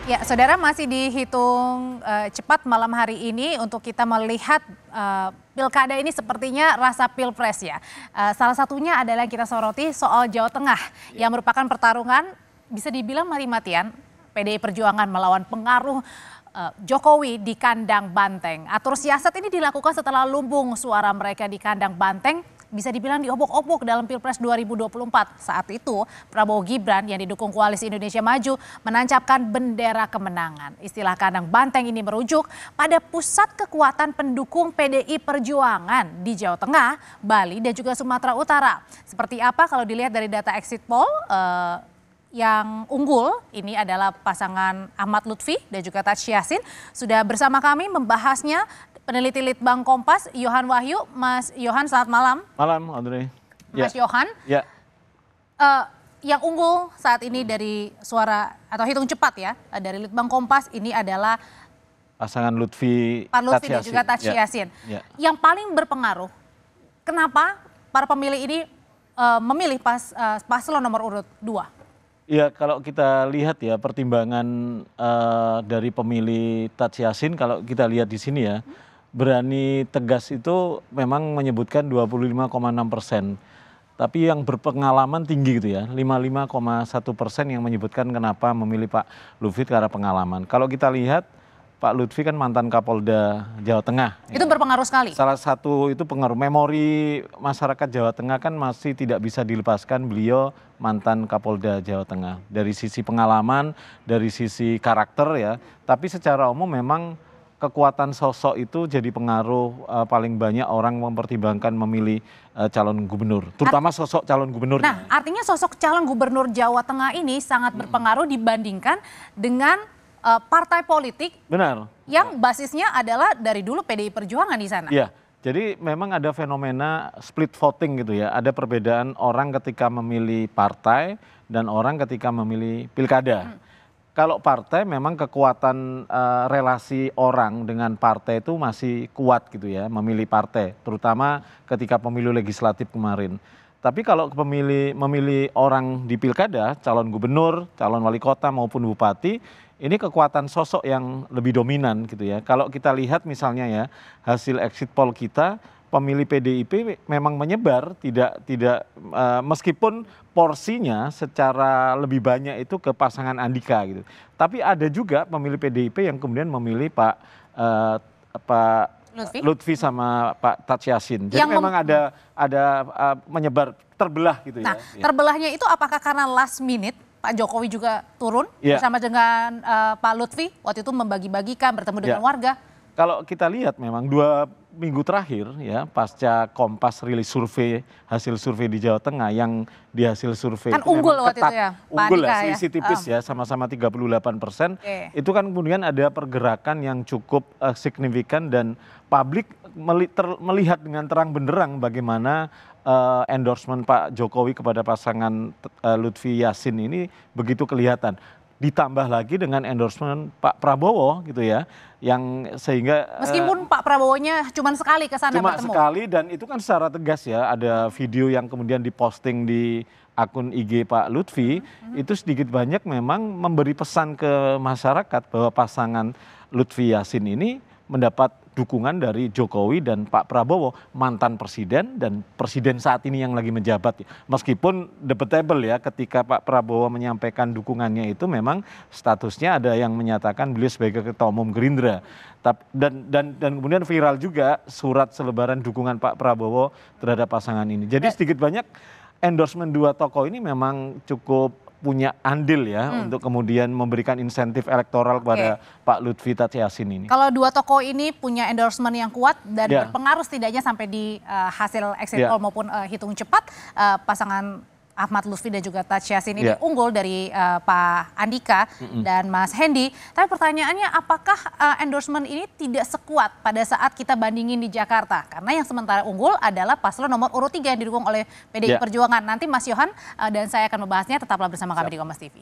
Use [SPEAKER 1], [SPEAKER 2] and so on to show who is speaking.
[SPEAKER 1] Ya, saudara, masih dihitung cepat malam hari ini untuk kita melihat pilkada ini sepertinya rasa pilpres ya. Salah satunya adalah yang kita soroti soal Jawa Tengah yang merupakan pertarungan bisa dibilang mati-matian PDI Perjuangan melawan pengaruh Jokowi di kandang banteng. Atur siasat ini dilakukan setelah lumbung suara mereka di kandang banteng bisa dibilang diobok-obok dalam Pilpres 2024. Saat itu Prabowo Gibran yang didukung Koalisi Indonesia Maju menancapkan bendera kemenangan. Istilah kandang banteng ini merujuk pada pusat kekuatan pendukung PDI Perjuangan di Jawa Tengah, Bali dan juga Sumatera Utara. Seperti apa kalau dilihat dari data exit poll, yang unggul ini adalah pasangan Ahmad Lutfi dan juga Tatsy Yassin. Sudah bersama kami membahasnya peneliti Litbang Kompas, Yohan Wahyu. Mas Yohan, selamat malam.
[SPEAKER 2] Malam, Audrey.
[SPEAKER 1] Mas Yohan,
[SPEAKER 2] ya.
[SPEAKER 1] Yang unggul saat ini dari suara atau hitung cepat ya, dari Litbang Kompas ini adalah
[SPEAKER 2] pasangan Lutfi,
[SPEAKER 1] Pak Lutfi dan juga Tatsy Yassin. Yang paling berpengaruh, kenapa para pemilih ini memilih paslon nomor urut 2?
[SPEAKER 2] Ya, kalau kita lihat ya pertimbangan dari pemilih Tatsy Yassin, kalau kita lihat di sini ya, berani tegas itu memang menyebutkan 25,6%. Tapi yang berpengalaman tinggi gitu ya, 55,1% yang menyebutkan kenapa memilih Pak Lutfi karena pengalaman. Kalau kita lihat Pak Lutfi kan mantan Kapolda Jawa Tengah.
[SPEAKER 1] Itu berpengaruh sekali.
[SPEAKER 2] Salah satu itu pengaruh, memori masyarakat Jawa Tengah kan masih tidak bisa dilepaskan beliau mantan Kapolda Jawa Tengah. Dari sisi pengalaman, dari sisi karakter ya. Tapi secara umum memang kekuatan sosok itu jadi pengaruh paling banyak orang mempertimbangkan memilih calon gubernur. Terutama sosok calon gubernur.
[SPEAKER 1] Nah, artinya sosok calon gubernur Jawa Tengah ini sangat berpengaruh dibandingkan dengan partai politik.
[SPEAKER 2] Benar.
[SPEAKER 1] Yang basisnya adalah dari dulu PDI Perjuangan di sana.
[SPEAKER 2] Iya, jadi memang ada fenomena split voting gitu ya. Ada perbedaan orang ketika memilih partai dan orang ketika memilih pilkada. Kalau partai memang kekuatan relasi orang dengan partai itu masih kuat gitu ya, memilih partai. Terutama ketika pemilu legislatif kemarin. Tapi kalau memilih orang di pilkada, calon gubernur, calon wali kota maupun bupati, ini kekuatan sosok yang lebih dominan gitu ya. Kalau kita lihat misalnya ya, hasil exit poll kita, pemilih PDIP memang menyebar, tidak meskipun porsinya secara lebih banyak itu ke pasangan Andika gitu. Tapi ada juga pemilih PDIP yang kemudian memilih Pak Lutfi sama Pak Tatsy Yassin. Jadi memang ada menyebar, terbelah gitu ya.
[SPEAKER 1] Nah, terbelahnya itu apakah karena last minute Pak Jokowi juga turun bersama dengan Pak Lutfi waktu itu membagi-bagikan bertemu dengan warga?
[SPEAKER 2] Kalau kita lihat memang 2 minggu terakhir ya pasca Kompas rilis survei, hasil survei di Jawa Tengah yang di hasil survei
[SPEAKER 1] kan unggul waktu itu ya,
[SPEAKER 2] unggul lah, selisih tipis ya, sama-sama 38%. Itu kan kemudian ada pergerakan yang cukup signifikan dan publik melihat dengan terang benderang bagaimana endorsement Pak Jokowi kepada pasangan Lutfi Yassin ini begitu kelihatan. Ditambah lagi dengan endorsement Pak Prabowo gitu ya, yang sehingga
[SPEAKER 1] meskipun Pak Prabowo-nya cuma sekali ke sana bertemu.
[SPEAKER 2] Cuma sekali dan itu kan secara tegas ya, ada video yang kemudian diposting di akun IG Pak Lutfi, itu sedikit banyak memang memberi pesan ke masyarakat bahwa pasangan Lutfi Yassin ini mendapat dukungan dari Jokowi dan Pak Prabowo, mantan presiden dan presiden saat ini yang lagi menjabat. Meskipun debatable ya, ketika Pak Prabowo menyampaikan dukungannya itu memang statusnya ada yang menyatakan beliau sebagai ketua umum Gerindra. Dan kemudian viral juga surat selebaran dukungan Pak Prabowo terhadap pasangan ini. Jadi sedikit banyak endorsement 2 tokoh ini memang cukup punya andil ya untuk kemudian memberikan insentif elektoral kepada Pak Lutfi Tatsy Yassin ini.
[SPEAKER 1] Kalau 2 tokoh ini punya endorsement yang kuat dan berpengaruh setidaknya sampai di hasil exit poll maupun hitung cepat, pasangan Ahmad Lutfi dan juga Tatsy Yassin ini unggul dari Pak Andika dan Mas Hendy. Tapi pertanyaannya apakah endorsement ini tidak sekuat pada saat kita bandingin di Jakarta? Karena yang sementara unggul adalah paslon nomor urut 3 yang didukung oleh PDI Perjuangan. Nanti Mas Yohan dan saya akan membahasnya, tetaplah bersama kami di Kompas TV.